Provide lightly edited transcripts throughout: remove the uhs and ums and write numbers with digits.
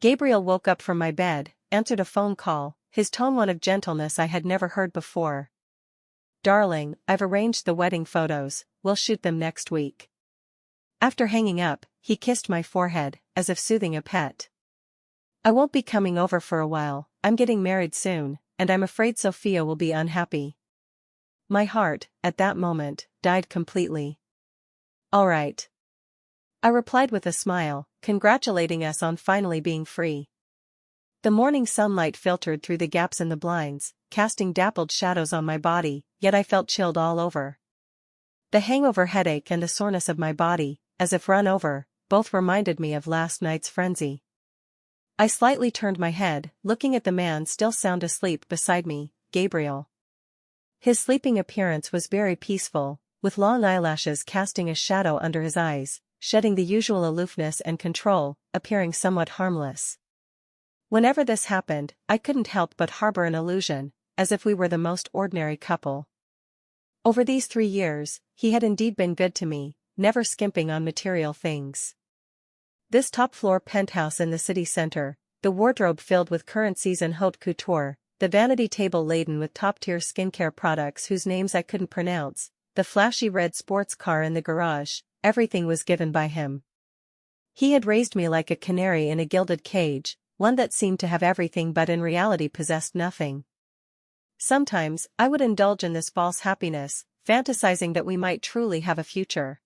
Gabriel woke up from my bed, answered a phone call, his tone one of gentleness I had never heard before. "Darling, I've arranged the wedding photos, we'll shoot them next week." After hanging up, he kissed my forehead, as if soothing a pet. "I won't be coming over for a while, I'm getting married soon, and I'm afraid Sophia will be unhappy." My heart, at that moment, died completely. "All right," I replied with a smile, congratulating us on finally being free. The morning sunlight filtered through the gaps in the blinds, casting dappled shadows on my body, yet I felt chilled all over. The hangover headache and the soreness of my body, as if run over, both reminded me of last night's frenzy. I slightly turned my head, looking at the man still sound asleep beside me, Gabriel. His sleeping appearance was very peaceful, with long eyelashes casting a shadow under his eyes, shedding the usual aloofness and control, appearing somewhat harmless. Whenever this happened, I couldn't help but harbor an illusion, as if we were the most ordinary couple. Over these 3 years, he had indeed been good to me, never skimping on material things. This top-floor penthouse in the city center, the wardrobe filled with current season haute couture, the vanity table laden with top-tier skincare products whose names I couldn't pronounce, the flashy red sports car in the garage, everything was given by him. He had raised me like a canary in a gilded cage, one that seemed to have everything but in reality possessed nothing. Sometimes, I would indulge in this false happiness, fantasizing that we might truly have a future.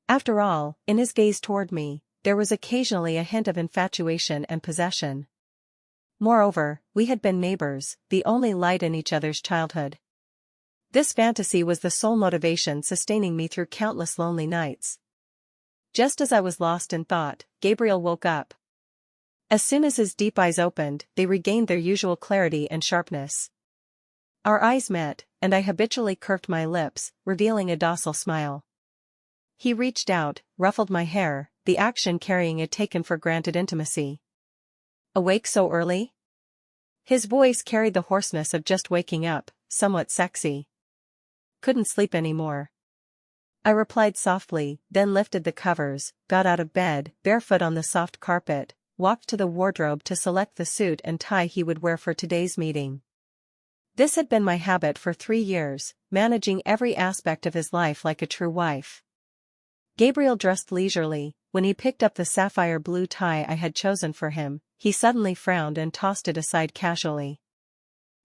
After all, in his gaze toward me, there was occasionally a hint of infatuation and possession. Moreover, we had been neighbors, the only light in each other's childhood. This fantasy was the sole motivation sustaining me through countless lonely nights. Just as I was lost in thought, Gabriel woke up. As soon as his deep eyes opened, they regained their usual clarity and sharpness. Our eyes met, and I habitually curved my lips, revealing a docile smile. He reached out, ruffled my hair, the action carrying a taken-for-granted intimacy. "Awake so early?" His voice carried the hoarseness of just waking up, somewhat sexy. "Couldn't sleep anymore," I replied softly, then lifted the covers, got out of bed, barefoot on the soft carpet, walked to the wardrobe to select the suit and tie he would wear for today's meeting. This had been my habit for 3 years, managing every aspect of his life like a true wife. Gabriel dressed leisurely. When he picked up the sapphire blue tie I had chosen for him, he suddenly frowned and tossed it aside casually.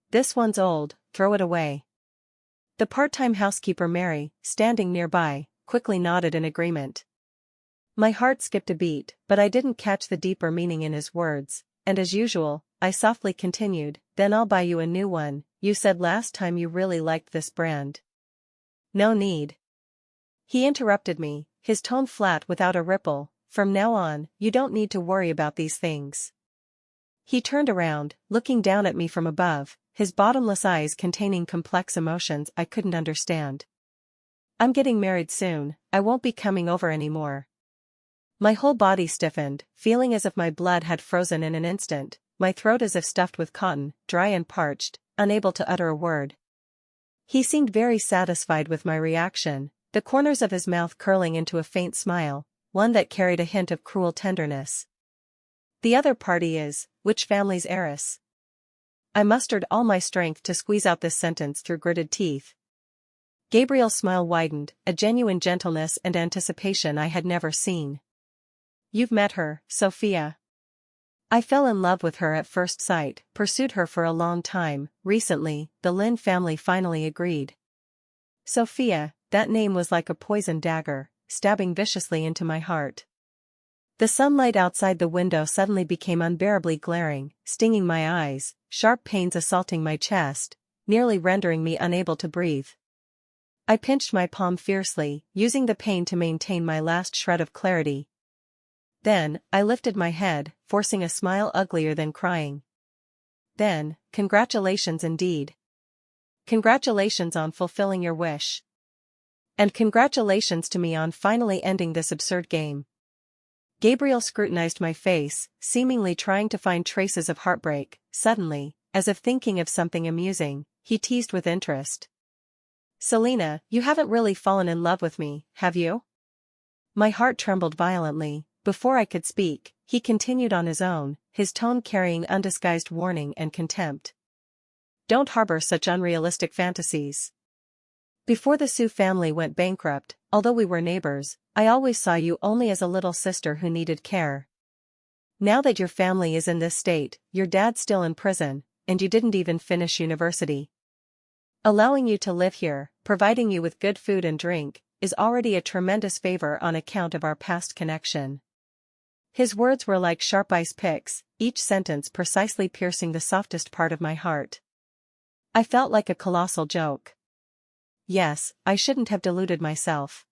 "This one's old, throw it away." The part-time housekeeper Mary, standing nearby, quickly nodded in agreement. My heart skipped a beat, but I didn't catch the deeper meaning in his words, and as usual, I softly continued, "Then I'll buy you a new one, you said last time you really liked this brand." "No need." He interrupted me, his tone flat without a ripple, "From now on, you don't need to worry about these things." He turned around, looking down at me from above, his bottomless eyes containing complex emotions I couldn't understand. "I'm getting married soon, I won't be coming over anymore." My whole body stiffened, feeling as if my blood had frozen in an instant, my throat as if stuffed with cotton, dry and parched, unable to utter a word. He seemed very satisfied with my reaction, the corners of his mouth curling into a faint smile, one that carried a hint of cruel tenderness. "The other party is, which family's heiress?" I mustered all my strength to squeeze out this sentence through gritted teeth. Gabriel's smile widened, a genuine gentleness and anticipation I had never seen. "You've met her, Sophia." "I fell in love with her at first sight, pursued her for a long time, recently, the Lin family finally agreed." Sophia, that name was like a poisoned dagger, stabbing viciously into my heart. The sunlight outside the window suddenly became unbearably glaring, stinging my eyes, sharp pains assaulting my chest, nearly rendering me unable to breathe. I pinched my palm fiercely, using the pain to maintain my last shred of clarity. Then, I lifted my head, forcing a smile uglier than crying. "Then, congratulations indeed. Congratulations on fulfilling your wish. And congratulations to me on finally ending this absurd game." Gabriel scrutinized my face, seemingly trying to find traces of heartbreak. Suddenly, as if thinking of something amusing, he teased with interest. "Selena, you haven't really fallen in love with me, have you?" My heart trembled violently, Before I could speak, he continued on his own, his tone carrying undisguised warning and contempt. Don't harbor such unrealistic fantasies. Before the Sue family went bankrupt, although we were neighbors, I always saw you only as a little sister who needed care. Now that your family is in this state, your dad's still in prison, and you didn't even finish university. Allowing you to live here, providing you with good food and drink, is already a tremendous favor on account of our past connection. His words were like sharp ice picks, each sentence precisely piercing the softest part of my heart. I felt like a colossal joke. Yes, I shouldn't have deluded myself.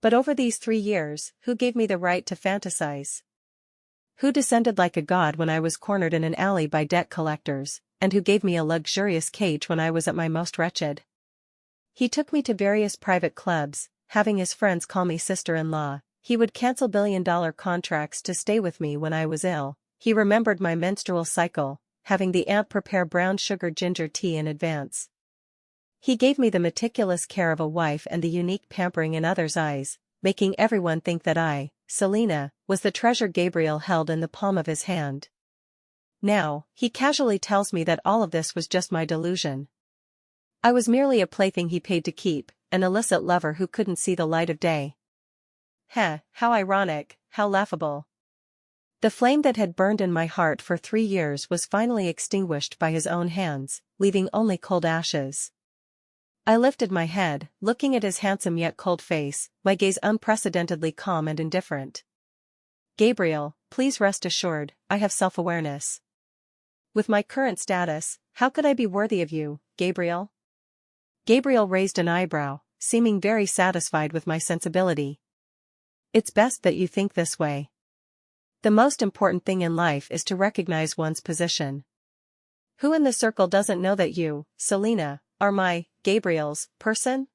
But over these 3 years, who gave me the right to fantasize? Who descended like a god when I was cornered in an alley by debt collectors, and who gave me a luxurious cage when I was at my most wretched? He took me to various private clubs, having his friends call me sister-in-law. He would cancel billion-dollar contracts to stay with me when I was ill. He remembered my menstrual cycle, having the aunt prepare brown sugar ginger tea in advance. He gave me the meticulous care of a wife and the unique pampering in others' eyes, making everyone think that I, Selena, was the treasure Gabriel held in the palm of his hand. Now, he casually tells me that all of this was just my delusion. I was merely a plaything he paid to keep, an illicit lover who couldn't see the light of day. How ironic, how laughable. The flame that had burned in my heart for 3 years was finally extinguished by his own hands, leaving only cold ashes. I lifted my head, looking at his handsome yet cold face, my gaze unprecedentedly calm and indifferent. Gabriel, please rest assured, I have self-awareness. With my current status, how could I be worthy of you, Gabriel? Gabriel raised an eyebrow, seeming very satisfied with my sensibility. It's best that you think this way. The most important thing in life is to recognize one's position. Who in the circle doesn't know that you, Selena, are my, Gabriel's, person?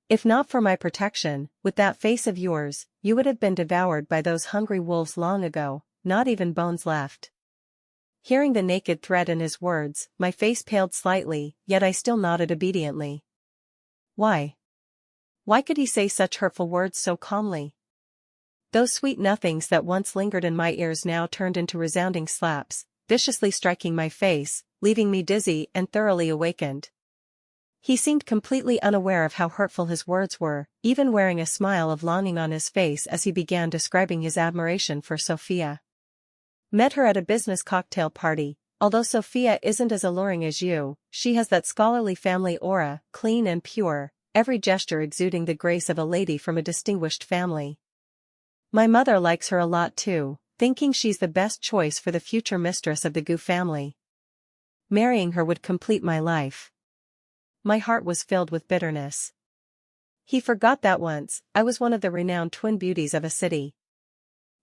If not for my protection, with that face of yours, you would have been devoured by those hungry wolves long ago, not even bones left. Hearing the naked threat in his words, my face paled slightly, yet I still nodded obediently. Why? Why could he say such hurtful words so calmly? Those sweet nothings that once lingered in my ears now turned into resounding slaps, viciously striking my face, leaving me dizzy and thoroughly awakened. He seemed completely unaware of how hurtful his words were, even wearing a smile of longing on his face as he began describing his admiration for Sophia. Met her at a business cocktail party. Although Sophia isn't as alluring as you, she has that scholarly family aura, clean and pure, every gesture exuding the grace of a lady from a distinguished family. My mother likes her a lot too, thinking she's the best choice for the future mistress of the Gu family. Marrying her would complete my life. My heart was filled with bitterness. He forgot that once, I was one of the renowned twin beauties of a city.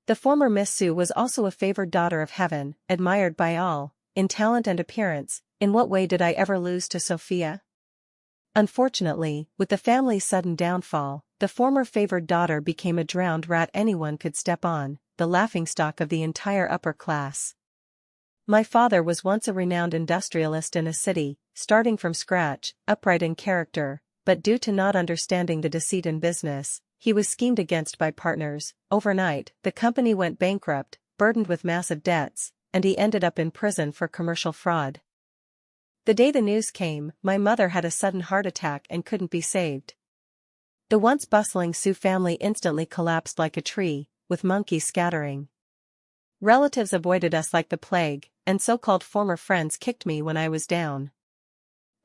The former Miss Sue was also a favored daughter of heaven, admired by all, in talent and appearance. In what way did I ever lose to Sophia? Unfortunately, with the family's sudden downfall, the former favored daughter became a drowned rat anyone could step on, the laughingstock of the entire upper class. My father was once a renowned industrialist in a city, starting from scratch, upright in character, but due to not understanding the deceit in business, he was schemed against by partners. Overnight, the company went bankrupt, burdened with massive debts, and he ended up in prison for commercial fraud. The day the news came, my mother had a sudden heart attack and couldn't be saved. The once bustling Sue family instantly collapsed like a tree, with monkeys scattering. Relatives avoided us like the plague, and so-called former friends kicked me when I was down.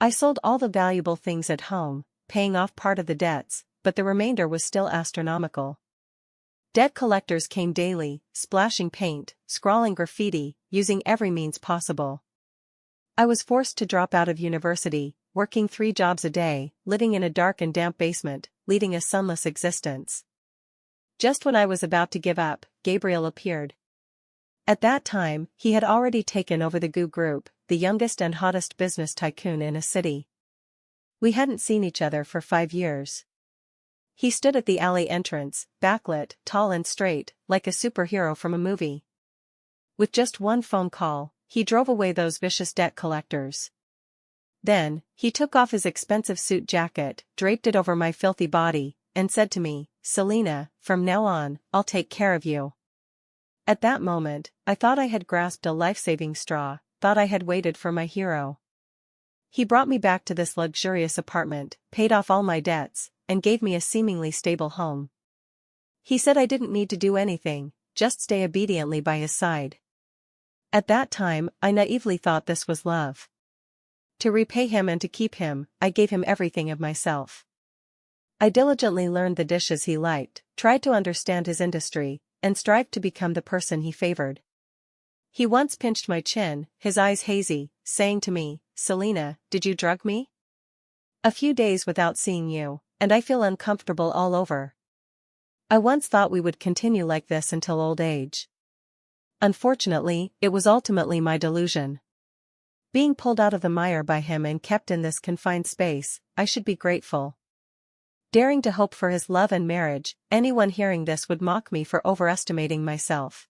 I sold all the valuable things at home, paying off part of the debts, but the remainder was still astronomical. Debt collectors came daily, splashing paint, scrawling graffiti, using every means possible. I was forced to drop out of university, working 3 jobs a day, living in a dark and damp basement, leading a sunless existence. Just when I was about to give up, Gabriel appeared. At that time, he had already taken over the Gu Group, the youngest and hottest business tycoon in a city. We hadn't seen each other for 5 years. He stood at the alley entrance, backlit, tall and straight, like a superhero from a movie. With just one phone call, he drove away those vicious debt collectors. Then, he took off his expensive suit jacket, draped it over my filthy body, and said to me, "Selena, from now on, I'll take care of you." At that moment, I thought I had grasped a life-saving straw, thought I had waited for my hero. He brought me back to this luxurious apartment, paid off all my debts, and gave me a seemingly stable home. He said I didn't need to do anything, just stay obediently by his side. At that time, I naively thought this was love. To repay him and to keep him, I gave him everything of myself. I diligently learned the dishes he liked, tried to understand his industry, and strived to become the person he favored. He once pinched my chin, his eyes hazy, saying to me, "Selena, did you drug me? A few days without seeing you, and I feel uncomfortable all over." I once thought we would continue like this until old age. Unfortunately, it was ultimately my delusion. Being pulled out of the mire by him and kept in this confined space, I should be grateful. Daring to hope for his love and marriage, anyone hearing this would mock me for overestimating myself.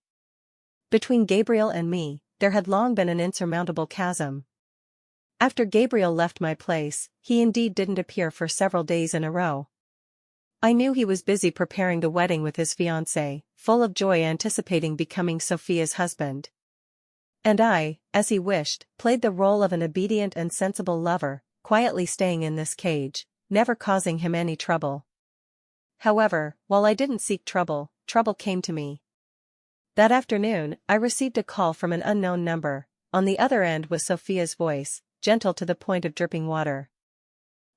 Between Gabriel and me, there had long been an insurmountable chasm. After Gabriel left my place, he indeed didn't appear for several days in a row. I knew he was busy preparing the wedding with his fiancée, full of joy anticipating becoming Sophia's husband. And I, as he wished, played the role of an obedient and sensible lover, quietly staying in this cage, never causing him any trouble. However, while I didn't seek trouble, trouble came to me. That afternoon, I received a call from an unknown number. On the other end was Sophia's voice, gentle to the point of dripping water.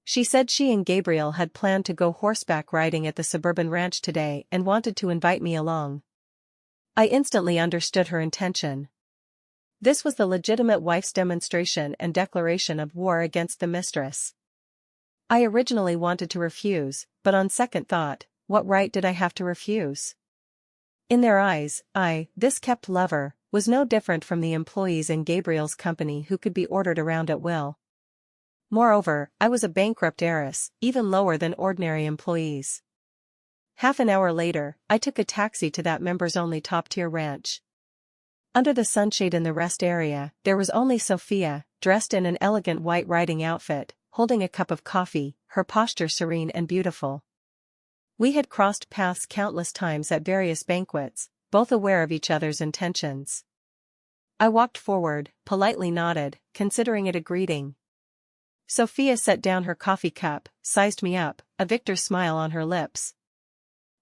She said she and Gabriel had planned to go horseback riding at the suburban ranch today and wanted to invite me along. I instantly understood her intention. This was the legitimate wife's demonstration and declaration of war against the mistress. I originally wanted to refuse, but on second thought, what right did I have to refuse? In their eyes, this kept lover, was no different from the employees in Gabriel's company who could be ordered around at will. Moreover, I was a bankrupt heiress, even lower than ordinary employees. Half an hour later, I took a taxi to that members-only top-tier ranch. Under the sunshade in the rest area, there was only Sophia, dressed in an elegant white riding outfit, holding a cup of coffee, her posture serene and beautiful. We had crossed paths countless times at various banquets, both aware of each other's intentions. I walked forward, politely nodded, considering it a greeting. Sophia set down her coffee cup, sized me up, a victor's smile on her lips.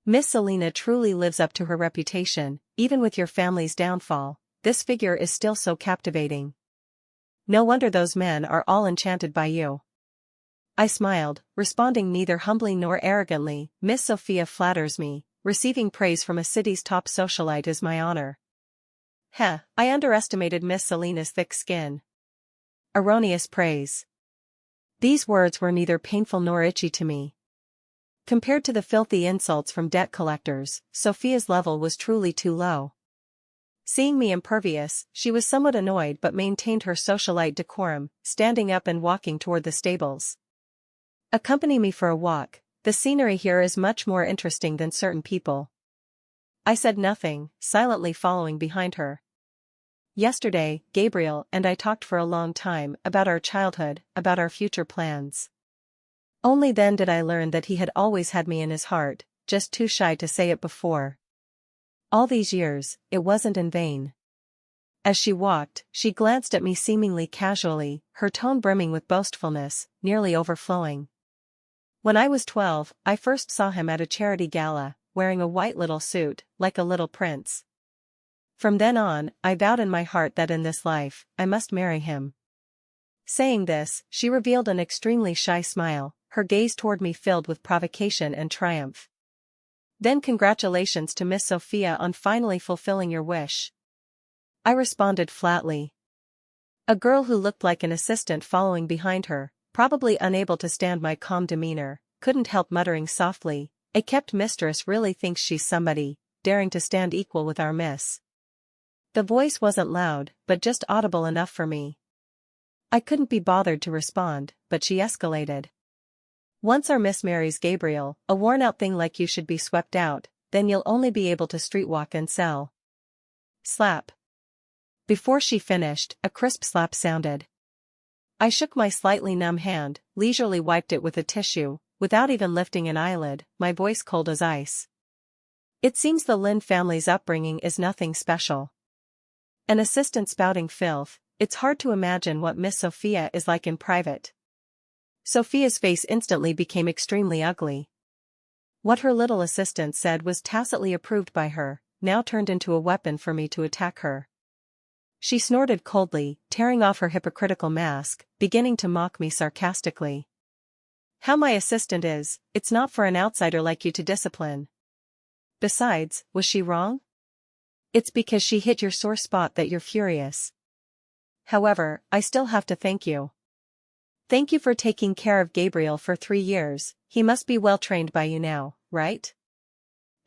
"Miss Selena truly lives up to her reputation, even with your family's downfall. This figure is still so captivating. No wonder those men are all enchanted by you." I smiled, responding neither humbly nor arrogantly. "Miss Sophia flatters me, receiving praise from a city's top socialite is my honor." I underestimated Miss Selena's thick skin. Erroneous praise. These words were neither painful nor itchy to me. Compared to the filthy insults from debt collectors, Sophia's level was truly too low. Seeing me impervious, she was somewhat annoyed but maintained her socialite decorum, standing up and walking toward the stables. "Accompany me for a walk, the scenery here is much more interesting than certain people." I said nothing, silently following behind her. Yesterday, Gabriel and I talked for a long time about our childhood, about our future plans. Only then did I learn that he had always had me in his heart, just too shy to say it before. All these years, it wasn't in vain. As she walked, she glanced at me seemingly casually, her tone brimming with boastfulness, nearly overflowing. When I was 12, I first saw him at a charity gala, wearing a white little suit, like a little prince. From then on, I vowed in my heart that in this life, I must marry him. Saying this, she revealed an extremely shy smile, her gaze toward me filled with provocation and triumph. "Then congratulations to Miss Sophia on finally fulfilling your wish." I responded flatly. A girl who looked like an assistant following behind her, probably unable to stand my calm demeanor, couldn't help muttering softly, "A kept mistress really thinks she's somebody, daring to stand equal with our miss." The voice wasn't loud, but just audible enough for me. I couldn't be bothered to respond, but she escalated. "Once our miss marries Gabriel, a worn-out thing like you should be swept out, then you'll only be able to streetwalk and sell." Slap. Before she finished, a crisp slap sounded. I shook my slightly numb hand, leisurely wiped it with a tissue, without even lifting an eyelid, my voice cold as ice. It seems the Lin family's upbringing is nothing special. An assistant spouting filth, it's hard to imagine what Miss Sophia is like in private. Sophia's face instantly became extremely ugly. What her little assistant said was tacitly approved by her, now turned into a weapon for me to attack her. She snorted coldly, tearing off her hypocritical mask, beginning to mock me sarcastically. How my assistant is, it's not for an outsider like you to discipline. Besides, was she wrong? It's because she hit your sore spot that you're furious. However, I still have to thank you. Thank you for taking care of Gabriel for 3 years, he must be well trained by you now, right?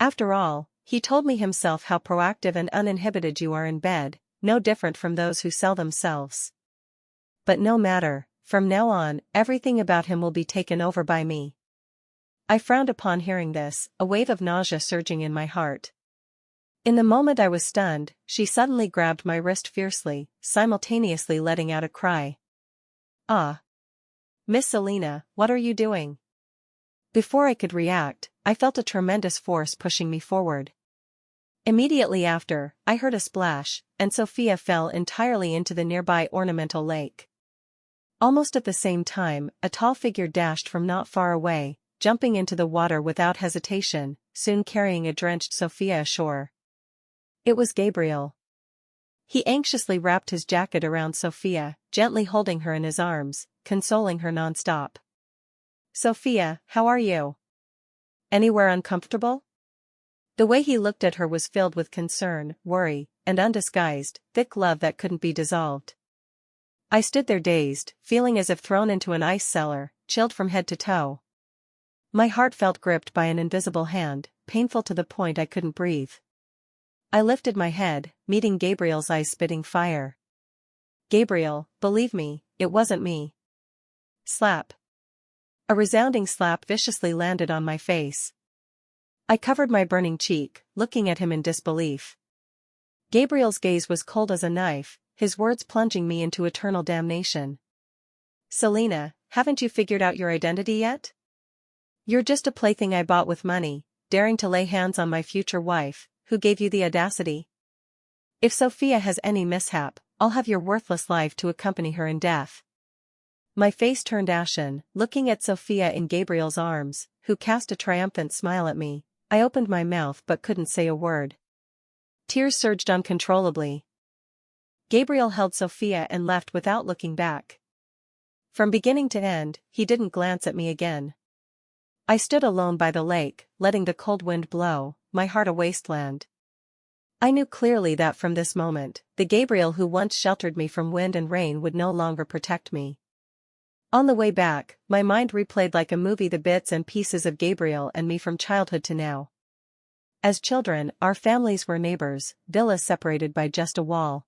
After all, he told me himself how proactive and uninhibited you are in bed, no different from those who sell themselves. But no matter, from now on, everything about him will be taken over by me. I frowned upon hearing this, a wave of nausea surging in my heart. In the moment I was stunned, she suddenly grabbed my wrist fiercely, simultaneously letting out a cry. Ah! Miss Selina, what are you doing? Before I could react, I felt a tremendous force pushing me forward. Immediately after, I heard a splash, and Sophia fell entirely into the nearby ornamental lake. Almost at the same time, a tall figure dashed from not far away, jumping into the water without hesitation, soon carrying a drenched Sophia ashore. It was Gabriel. He anxiously wrapped his jacket around Sophia, gently holding her in his arms, consoling her nonstop. Sophia, how are you? Anywhere uncomfortable? The way he looked at her was filled with concern, worry, and undisguised, thick love that couldn't be dissolved. I stood there dazed, feeling as if thrown into an ice cellar, chilled from head to toe. My heart felt gripped by an invisible hand, painful to the point I couldn't breathe. I lifted my head, meeting Gabriel's eyes spitting fire. Gabriel, believe me, it wasn't me. Slap. A resounding slap viciously landed on my face. I covered my burning cheek, looking at him in disbelief. Gabriel's gaze was cold as a knife, his words plunging me into eternal damnation. Selina, haven't you figured out your identity yet? You're just a plaything I bought with money, daring to lay hands on my future wife, who gave you the audacity? If Sophia has any mishap, I'll have your worthless life to accompany her in death. My face turned ashen, looking at Sophia in Gabriel's arms, who cast a triumphant smile at me. I opened my mouth but couldn't say a word. Tears surged uncontrollably. Gabriel held Sophia and left without looking back. From beginning to end, he didn't glance at me again. I stood alone by the lake, letting the cold wind blow, my heart a wasteland. I knew clearly that from this moment, the Gabriel who once sheltered me from wind and rain would no longer protect me. On the way back, my mind replayed like a movie the bits and pieces of Gabriel and me from childhood to now. As children, our families were neighbors, villas separated by just a wall.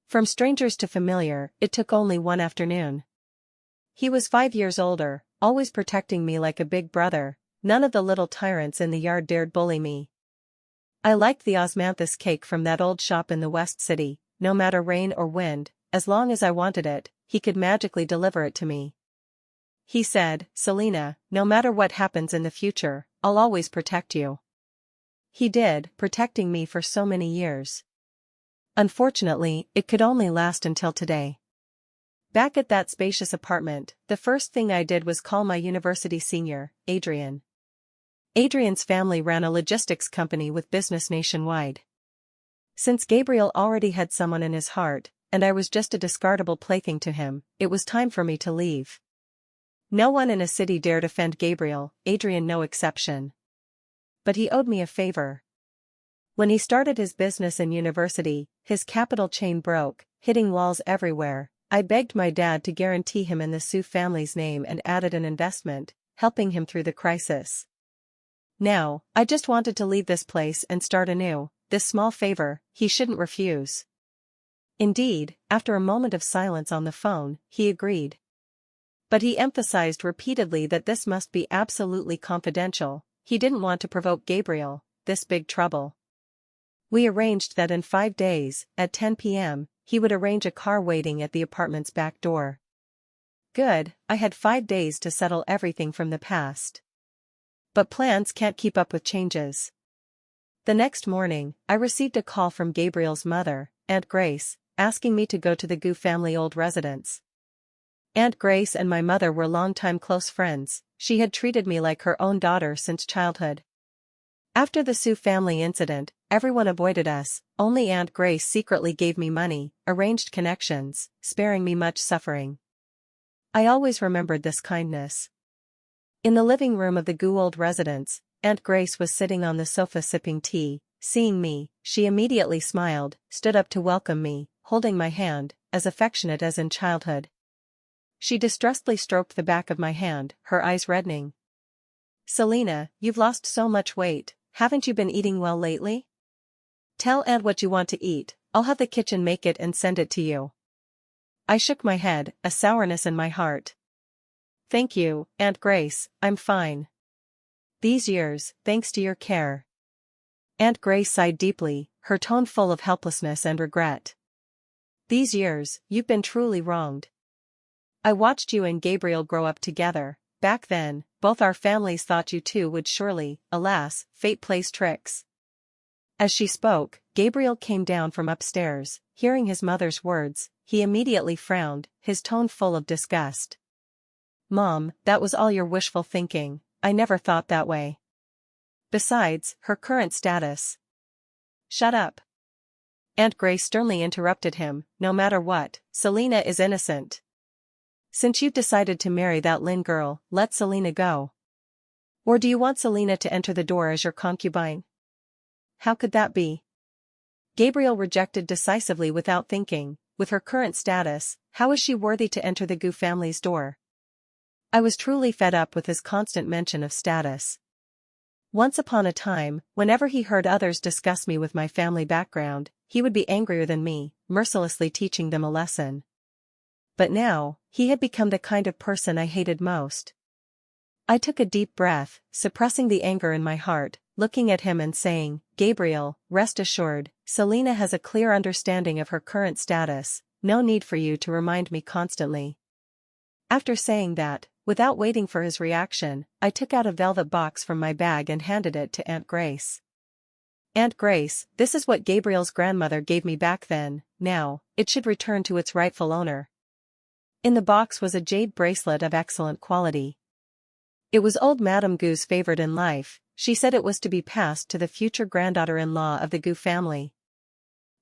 From strangers to familiar, it took only one afternoon. He was 5 years older, always protecting me like a big brother. None of the little tyrants in the yard dared bully me. I liked the osmanthus cake from that old shop in the West City. No matter rain or wind, as long as I wanted it, he could magically deliver it to me. He said, Selina, no matter what happens in the future, I'll always protect you. He did, protecting me for so many years. Unfortunately, it could only last until today. Back at that spacious apartment, the first thing I did was call my university senior, Adrian. Adrian's family ran a logistics company with business nationwide. Since Gabriel already had someone in his heart, and I was just a discardable plaything to him, it was time for me to leave. No one in a city dared offend Gabriel, Adrian no exception. But he owed me a favor. When he started his business in university, his capital chain broke, hitting walls everywhere. I begged my dad to guarantee him in the Sue family's name and added an investment, helping him through the crisis. Now, I just wanted to leave this place and start anew. This small favor, he shouldn't refuse. Indeed, after a moment of silence on the phone, he agreed. But he emphasized repeatedly that this must be absolutely confidential. He didn't want to provoke Gabriel, this big trouble. We arranged that in 5 days, at 10 p.m., he would arrange a car waiting at the apartment's back door. Good, I had 5 days to settle everything from the past. But plans can't keep up with changes. The next morning, I received a call from Gabriel's mother, Aunt Grace, asking me to go to the Gu family old residence. Aunt Grace and my mother were longtime close friends. She had treated me like her own daughter since childhood. After the Sue family incident, everyone avoided us. Only Aunt Grace secretly gave me money, arranged connections, sparing me much suffering. I always remembered this kindness. In the living room of the Gu old residence, Aunt Grace was sitting on the sofa sipping tea. Seeing me, she immediately smiled, stood up to welcome me, holding my hand, as affectionate as in childhood. She distressfully stroked the back of my hand, her eyes reddening. "Selina, you've lost so much weight, haven't you been eating well lately? Tell Aunt what you want to eat, I'll have the kitchen make it and send it to you." I shook my head, a sourness in my heart. "Thank you, Aunt Grace, I'm fine. These years, thanks to your care." Aunt Grace sighed deeply, her tone full of helplessness and regret. "These years, you've been truly wronged. I watched you and Gabriel grow up together. Back then, both our families thought you two would surely, alas, fate plays tricks." As she spoke, Gabriel came down from upstairs. Hearing his mother's words, he immediately frowned, his tone full of disgust. "Mom, that was all your wishful thinking, I never thought that way. Besides, her current status—" "Shut up." Aunt Grace sternly interrupted him. "No matter what, Selina is innocent. Since you've decided to marry that Lynn girl, let Selina go. Or do you want Selina to enter the door as your concubine?" "How could that be?" Gabriel rejected decisively without thinking. With her current status, how is she worthy to enter the Gu family's door? I was truly fed up with his constant mention of status. Once upon a time, whenever he heard others discuss me with my family background, he would be angrier than me, mercilessly teaching them a lesson. But now, he had become the kind of person I hated most. I took a deep breath, suppressing the anger in my heart, looking at him and saying, "Gabriel, rest assured, Selina has a clear understanding of her current status, no need for you to remind me constantly." After saying that, without waiting for his reaction, I took out a velvet box from my bag and handed it to Aunt Grace. "Aunt Grace, this is what Gabriel's grandmother gave me back then. Now, it should return to its rightful owner." In the box was a jade bracelet of excellent quality. It was old Madame Gu's favorite in life. She said it was to be passed to the future granddaughter-in-law of the Gu family.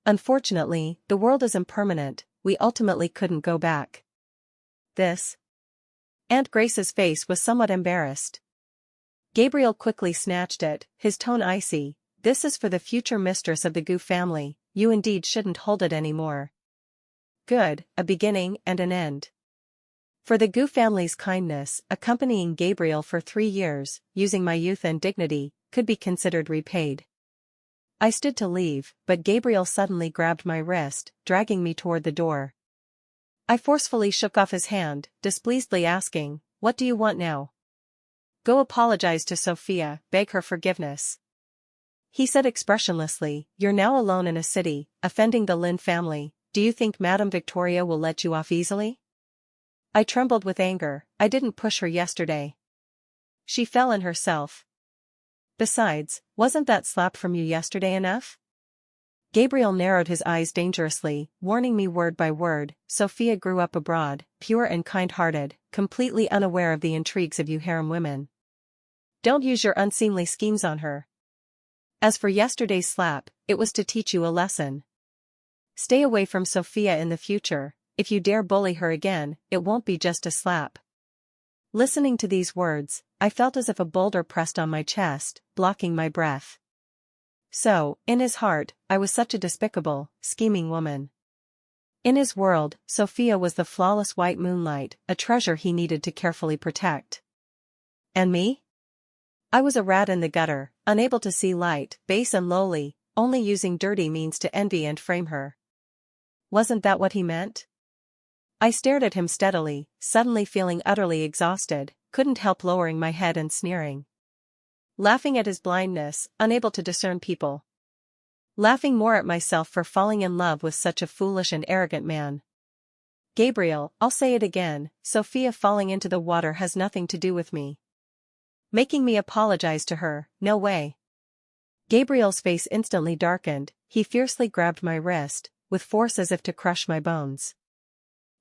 Unfortunately, the world is impermanent, we ultimately couldn't go back. "This?" Aunt Grace's face was somewhat embarrassed. Gabriel quickly snatched it, his tone icy. "This is for the future mistress of the Gu family, you indeed shouldn't hold it anymore." Good, a beginning and an end. For the Gu family's kindness, accompanying Gabriel for 3 years, using my youth and dignity, could be considered repaid. I stood to leave, but Gabriel suddenly grabbed my wrist, dragging me toward the door. I forcefully shook off his hand, displeasedly asking, "What do you want now?" "Go apologize to Sophia, beg her forgiveness," he said expressionlessly. "You're now alone in a city, offending the Lynn family. Do you think Madame Victoria will let you off easily?" I trembled with anger. "I didn't push her yesterday. She fell in herself. Besides, wasn't that slap from you yesterday enough?" Gabriel narrowed his eyes dangerously, warning me word by word. "Sophia grew up abroad, pure and kind-hearted, completely unaware of the intrigues of you harem women. Don't use your unseemly schemes on her. As for yesterday's slap, it was to teach you a lesson. Stay away from Sophia in the future. If you dare bully her again, it won't be just a slap." Listening to these words, I felt as if a boulder pressed on my chest, blocking my breath. So, in his heart, I was such a despicable, scheming woman. In his world, Sophia was the flawless white moonlight, a treasure he needed to carefully protect. And me? I was a rat in the gutter, unable to see light, base and lowly, only using dirty means to envy and frame her. Wasn't that what he meant? I stared at him steadily, suddenly feeling utterly exhausted, couldn't help lowering my head and sneering. Laughing at his blindness, unable to discern people. Laughing more at myself for falling in love with such a foolish and arrogant man. Gabriel, I'll say it again, Sophia falling into the water has nothing to do with me. Making me apologize to her, no way. Gabriel's face instantly darkened, he fiercely grabbed my wrist, with force as if to crush my bones.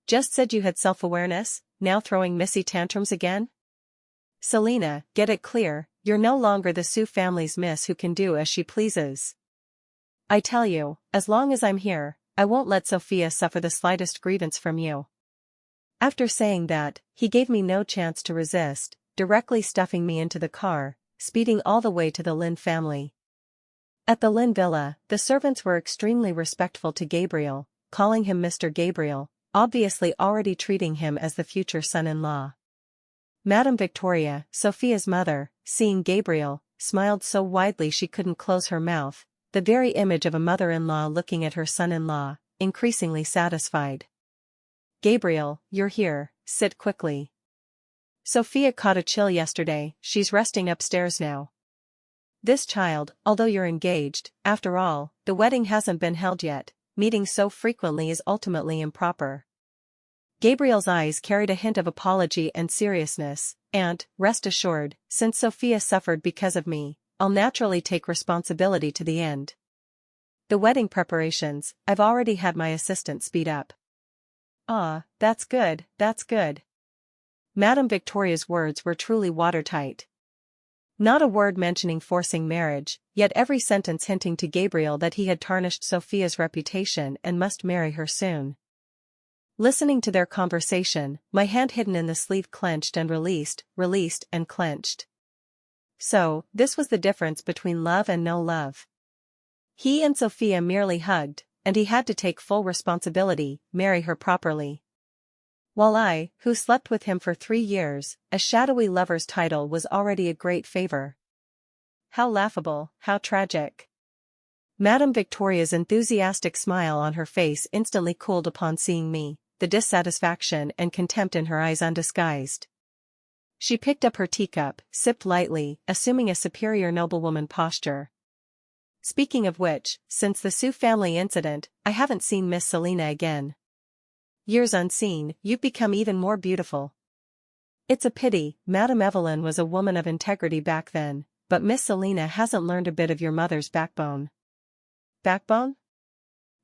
Just said you had self-awareness, now throwing messy tantrums again? Selena, get it clear, you're no longer the Sue family's miss who can do as she pleases. I tell you, as long as I'm here, I won't let Sophia suffer the slightest grievance from you. After saying that, he gave me no chance to resist, directly stuffing me into the car, speeding all the way to the Lynn family. At the Lynn villa, the servants were extremely respectful to Gabriel, calling him Mr. Gabriel, obviously already treating him as the future son-in-law. Madame Victoria, Sophia's mother, seeing Gabriel, smiled so widely she couldn't close her mouth, the very image of a mother-in-law looking at her son-in-law, increasingly satisfied. Gabriel, you're here, sit quickly. Sophia caught a chill yesterday, she's resting upstairs now. This child, although you're engaged, after all, the wedding hasn't been held yet, meeting so frequently is ultimately improper. Gabriel's eyes carried a hint of apology and seriousness, and, rest assured, since Sophia suffered because of me, I'll naturally take responsibility to the end. The wedding preparations, I've already had my assistant speed up. Ah, that's good, that's good. Madame Victoria's words were truly watertight. Not a word mentioning forcing marriage, yet every sentence hinting to Gabriel that he had tarnished Sophia's reputation and must marry her soon. Listening to their conversation, my hand hidden in the sleeve clenched and released and clenched. So, this was the difference between love and no love. He and Sophia merely hugged, and he had to take full responsibility, marry her properly. While I, who slept with him for 3 years, a shadowy lover's title was already a great favor. How laughable, how tragic. Madame Victoria's enthusiastic smile on her face instantly cooled upon seeing me, the dissatisfaction and contempt in her eyes undisguised. She picked up her teacup, sipped lightly, assuming a superior noblewoman posture. Speaking of which, since the Sue family incident, I haven't seen Miss Selena again. Years unseen, you've become even more beautiful. It's a pity, Madame Evelyn was a woman of integrity back then, but Miss Selena hasn't learned a bit of your mother's backbone. Backbone?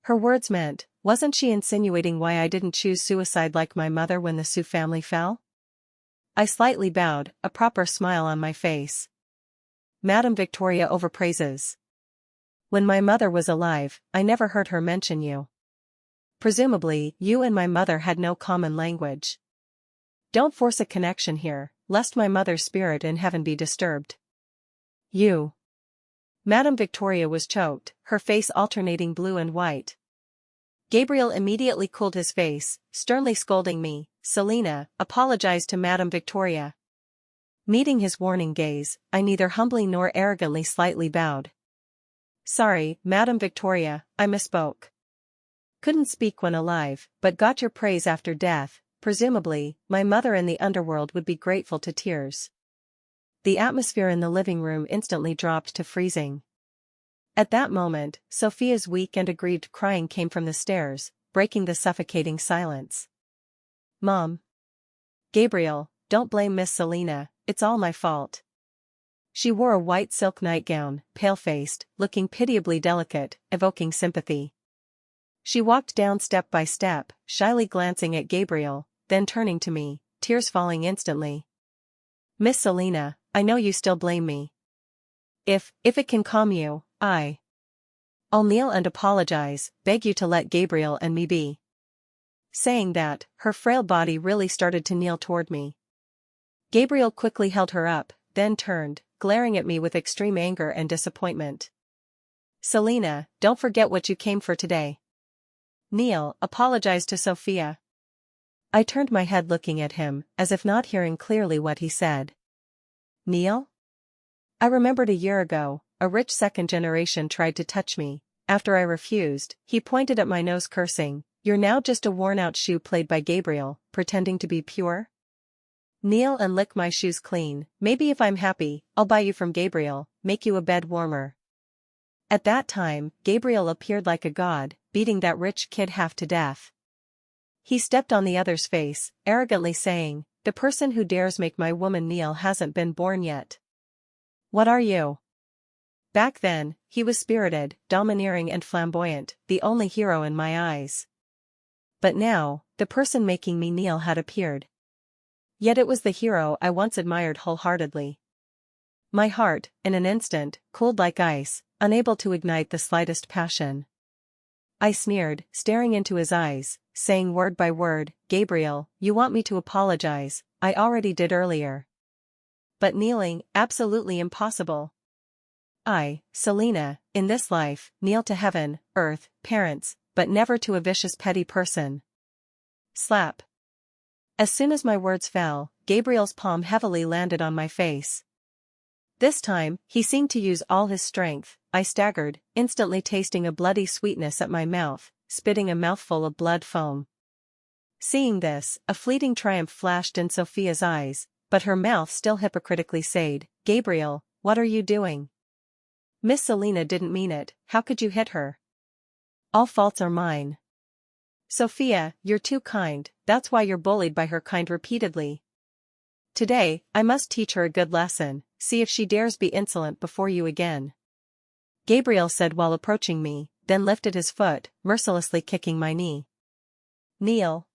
Her words meant, wasn't she insinuating why I didn't choose suicide like my mother when the Sue family fell? I slightly bowed, a proper smile on my face. Madame Victoria overpraises. When my mother was alive, I never heard her mention you. Presumably, you and my mother had no common language. Don't force a connection here, lest my mother's spirit in heaven be disturbed. You. Madame Victoria was choked, her face alternating blue and white. Gabriel immediately cooled his face, sternly scolding me, Selena, apologize to Madame Victoria. Meeting his warning gaze, I neither humbly nor arrogantly slightly bowed. Sorry, Madame Victoria, I misspoke. Couldn't speak when alive, but got your praise after death. Presumably, my mother in the underworld would be grateful to tears. The atmosphere in the living room instantly dropped to freezing. At that moment, Sophia's weak and aggrieved crying came from the stairs, breaking the suffocating silence. Mom. Gabriel, don't blame Miss Selena, it's all my fault. She wore a white silk nightgown, pale-faced, looking pitiably delicate, evoking sympathy. She walked down step by step, shyly glancing at Gabriel, then turning to me, tears falling instantly. Miss Selena, I know you still blame me. If it can calm you, I'll kneel and apologize, beg you to let Gabriel and me be. Saying that, her frail body really started to kneel toward me. Gabriel quickly held her up, then turned, glaring at me with extreme anger and disappointment. Selena, don't forget what you came for today. Kneel, apologize to Sophia. I turned my head looking at him, as if not hearing clearly what he said. Kneel? I remembered a year ago, a rich second generation tried to touch me. After I refused, he pointed at my nose cursing, "You're now just a worn-out shoe played by Gabriel, pretending to be pure? Kneel and lick my shoes clean, maybe if I'm happy, I'll buy you from Gabriel, make you a bed warmer." At that time, Gabriel appeared like a god, beating that rich kid half to death. He stepped on the other's face, arrogantly saying, "The person who dares make my woman kneel hasn't been born yet." "What are you?" Back then, he was spirited, domineering and flamboyant, the only hero in my eyes. But now, the person making me kneel had appeared. Yet it was the hero I once admired wholeheartedly. My heart, in an instant, cooled like ice, unable to ignite the slightest passion. I sneered, staring into his eyes, saying word by word, "Gabriel, you want me to apologize, I already did earlier. But kneeling, absolutely impossible. I, Selena, in this life, kneel to heaven, earth, parents, but never to a vicious petty person." Slap. As soon as my words fell, Gabriel's palm heavily landed on my face. This time, he seemed to use all his strength. I staggered, instantly tasting a bloody sweetness at my mouth, spitting a mouthful of blood foam. Seeing this, a fleeting triumph flashed in Sophia's eyes, but her mouth still hypocritically said, "Gabriel, what are you doing? Miss Selena didn't mean it, how could you hit her? All faults are mine." "Sophia, you're too kind, that's why you're bullied by her kind repeatedly. Today, I must teach her a good lesson, see if she dares be insolent before you again," Gabriel said while approaching me, then lifted his foot, mercilessly kicking my knee. "Kneel.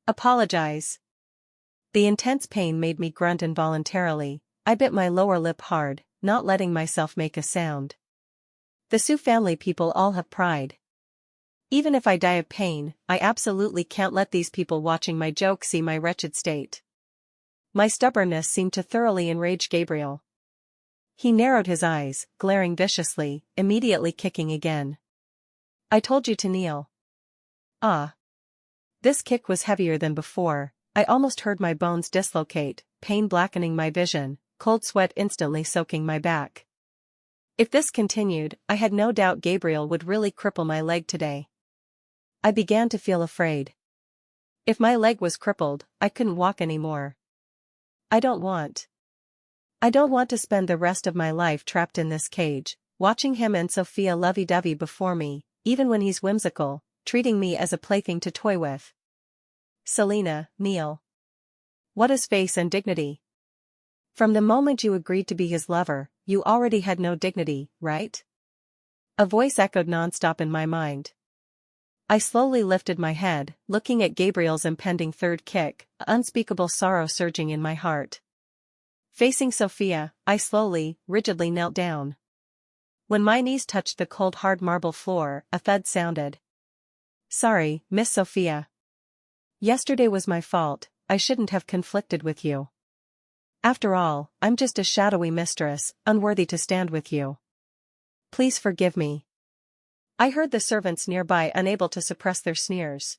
Apologize." The intense pain made me grunt involuntarily. I bit my lower lip hard, not letting myself make a sound. The Sioux family people all have pride. Even if I die of pain, I absolutely can't let these people watching my joke see my wretched state. My stubbornness seemed to thoroughly enrage Gabriel. He narrowed his eyes, glaring viciously, immediately kicking again. "I told you to kneel." Ah. This kick was heavier than before. I almost heard my bones dislocate, pain blackening my vision, cold sweat instantly soaking my back. If this continued, I had no doubt Gabriel would really cripple my leg today. I began to feel afraid. If my leg was crippled, I couldn't walk anymore. I don't want to spend the rest of my life trapped in this cage, watching him and Sophia lovey-dovey before me, even when he's whimsical, treating me as a plaything to toy with. "Selena, kneel. What is face and dignity? From the moment you agreed to be his lover, you already had no dignity, right?" A voice echoed nonstop in my mind. I slowly lifted my head, looking at Gabriel's impending third kick, unspeakable sorrow surging in my heart. Facing Sophia, I slowly, rigidly knelt down. When my knees touched the cold hard marble floor, a thud sounded. "Sorry, Miss Sophia. Yesterday was my fault, I shouldn't have conflicted with you. After all, I'm just a shadowy mistress, unworthy to stand with you. Please forgive me." I heard the servants nearby unable to suppress their sneers.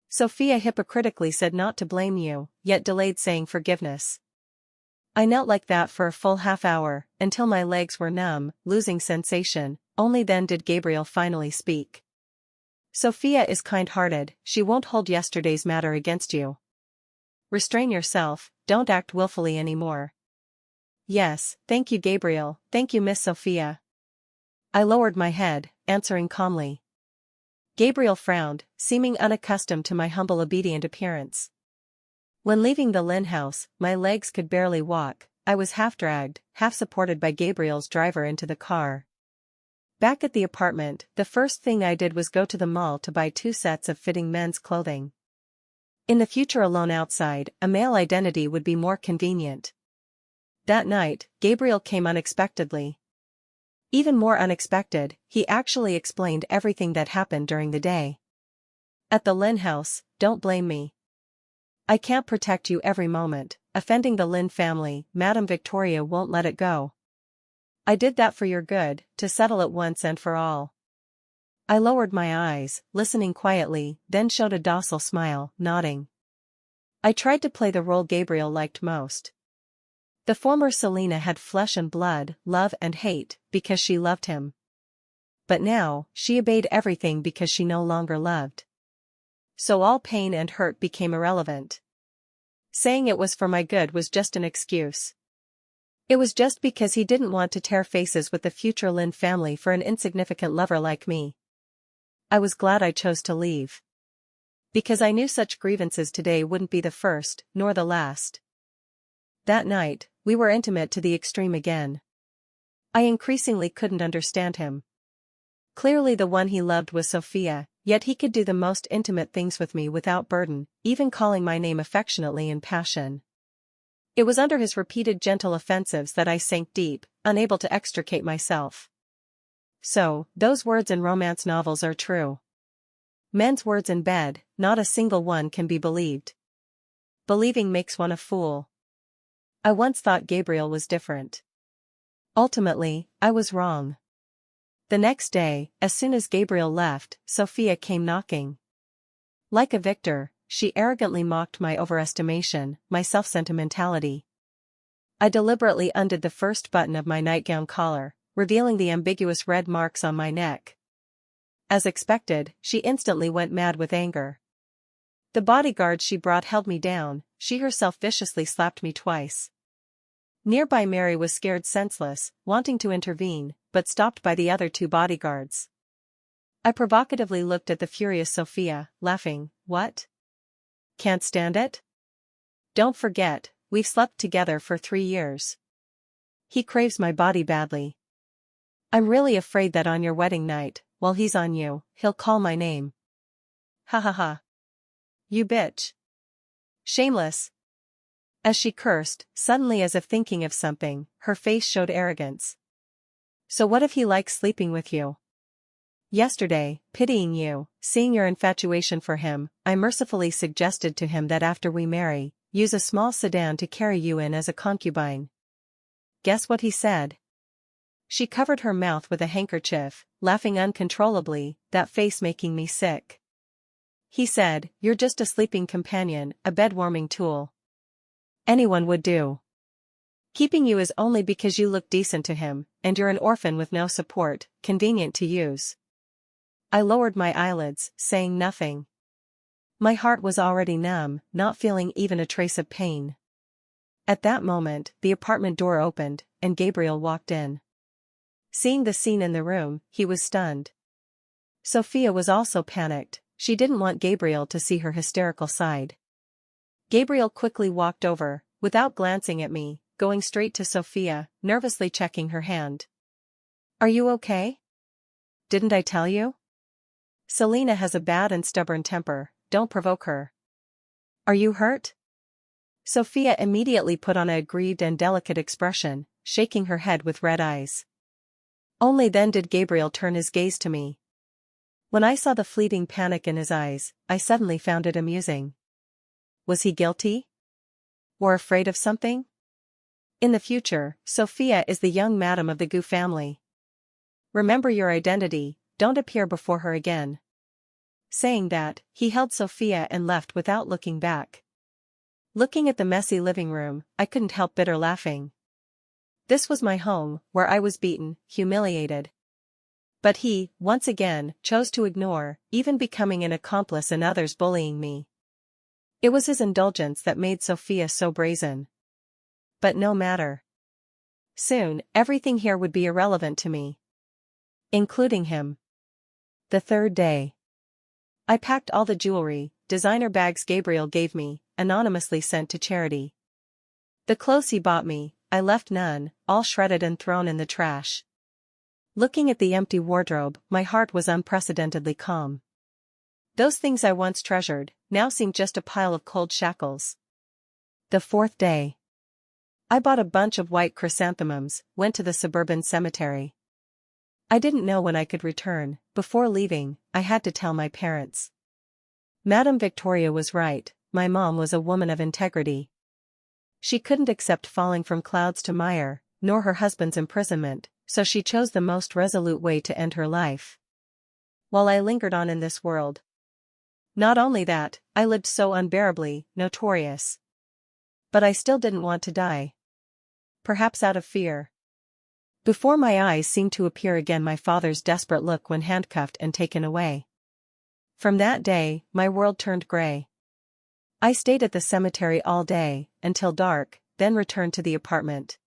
Sophia hypocritically said not to blame you, yet delayed saying forgiveness. I knelt like that for a full half-hour, until my legs were numb, losing sensation. Only then did Gabriel finally speak. "Sophia is kind-hearted, she won't hold yesterday's matter against you. Restrain yourself, don't act willfully anymore." "Yes, thank you Gabriel, thank you Miss Sophia." I lowered my head, answering calmly. Gabriel frowned, seeming unaccustomed to my humble obedient appearance. When leaving the Lynn house, my legs could barely walk. I was half-dragged, half-supported by Gabriel's driver into the car. Back at the apartment, the first thing I did was go to the mall to buy 2 sets of fitting men's clothing. In the future alone outside, a male identity would be more convenient. That night, Gabriel came unexpectedly. Even more unexpected, he actually explained everything that happened during the day. "At the Lynn house, don't blame me. I can't protect you every moment, offending the Lynn family, Madame Victoria won't let it go. I did that for your good, to settle it once and for all." I lowered my eyes, listening quietly, then showed a docile smile, nodding. I tried to play the role Gabriel liked most. The former Selena had flesh and blood, love and hate, because she loved him. But now, she obeyed everything because she no longer loved. So all pain and hurt became irrelevant. Saying it was for my good was just an excuse. It was just because he didn't want to tear faces with the future Lynn family for an insignificant lover like me. I was glad I chose to leave. Because I knew such grievances today wouldn't be the first, nor the last. That night, we were intimate to the extreme again. I increasingly couldn't understand him. Clearly the one he loved was Sophia, yet he could do the most intimate things with me without burden, even calling my name affectionately in passion. It was under his repeated gentle offensives that I sank deep, unable to extricate myself. So, those words in romance novels are true. Men's words in bed, not a single one can be believed. Believing makes one a fool. I once thought Gabriel was different. Ultimately, I was wrong. The next day, as soon as Gabriel left, Sophia came knocking. Like a victor, she arrogantly mocked my overestimation, my self-sentimentality. I deliberately undid the first button of my nightgown collar, revealing the ambiguous red marks on my neck. As expected, she instantly went mad with anger. The bodyguard she brought held me down, she herself viciously slapped me twice. Nearby Mary was scared senseless, wanting to intervene, but stopped by the other two bodyguards. I provocatively looked at the furious Sophia, laughing. What? Can't stand it? Don't forget, we've slept together for 3 years. He craves my body badly. I'm really afraid that on your wedding night, while he's on you, he'll call my name. Ha ha ha. You bitch. Shameless. As she cursed, suddenly as if thinking of something, her face showed arrogance. So what if he likes sleeping with you? Yesterday, pitying you, seeing your infatuation for him, I mercifully suggested to him that after we marry, use a small sedan to carry you in as a concubine. Guess what he said? She covered her mouth with a handkerchief, laughing uncontrollably, that face making me sick. He said, "You're just a sleeping companion, a bed-warming tool. Anyone would do. Keeping you is only because you look decent to him, and you're an orphan with no support, convenient to use." I lowered my eyelids, saying nothing. My heart was already numb, not feeling even a trace of pain. At that moment, the apartment door opened, and Gabriel walked in. Seeing the scene in the room, he was stunned. Sophia was also panicked, she didn't want Gabriel to see her hysterical side. Gabriel quickly walked over, without glancing at me, going straight to Sophia, nervously checking her hand. "Are you okay? Didn't I tell you? Selena has a bad and stubborn temper, don't provoke her. Are you hurt?" Sophia immediately put on a grieved and delicate expression, shaking her head with red eyes. Only then did Gabriel turn his gaze to me. When I saw the fleeting panic in his eyes, I suddenly found it amusing. Was he guilty? Or afraid of something? In the future, Sophia is the young madam of the Gu family. Remember your identity, don't appear before her again. Saying that, he held Sophia and left without looking back. Looking at the messy living room, I couldn't help bitter laughing. This was my home, where I was beaten, humiliated. But he, once again, chose to ignore, even becoming an accomplice in others bullying me. It was his indulgence that made Sophia so brazen. But no matter. Soon, everything here would be irrelevant to me. Including him. The third day. I packed all the jewelry, designer bags Gabriel gave me, anonymously sent to charity. The clothes he bought me, I left none, all shredded and thrown in the trash. Looking at the empty wardrobe, my heart was unprecedentedly calm. Those things I once treasured, now seemed just a pile of cold shackles. The fourth day. I bought a bunch of white chrysanthemums, went to the suburban cemetery. I didn't know when I could return. Before leaving, I had to tell my parents. Madame Victoria was right, my mom was a woman of integrity. She couldn't accept falling from clouds to mire, nor her husband's imprisonment, so she chose the most resolute way to end her life. While I lingered on in this world. Not only that, I lived so unbearably, notorious. But I still didn't want to die. Perhaps out of fear. Before my eyes seemed to appear again my father's desperate look when handcuffed and taken away. From that day, my world turned gray. I stayed at the cemetery all day, until dark, then returned to the apartment.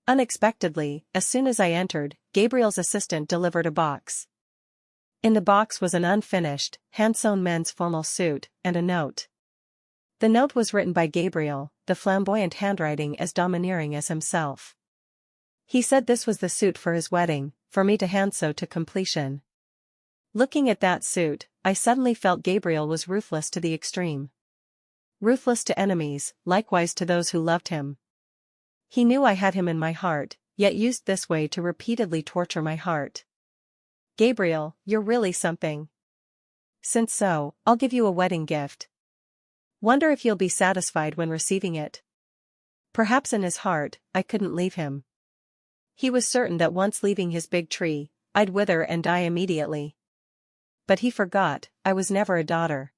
Unexpectedly, as soon as I entered, Gabriel's assistant delivered a box. In the box was an unfinished, hand-sewn men's formal suit, and a note. The note was written by Gabriel, the flamboyant handwriting as domineering as himself. He said this was the suit for his wedding, for me to hand sew to completion. Looking at that suit, I suddenly felt Gabriel was ruthless to the extreme. Ruthless to enemies, likewise to those who loved him. He knew I had him in my heart, yet used this way to repeatedly torture my heart. Gabriel, you're really something. Since so, I'll give you a wedding gift. Wonder if you'll be satisfied when receiving it. Perhaps in his heart, I couldn't leave him. He was certain that once leaving his big tree, I'd wither and die immediately. But he forgot, I was never a daughter.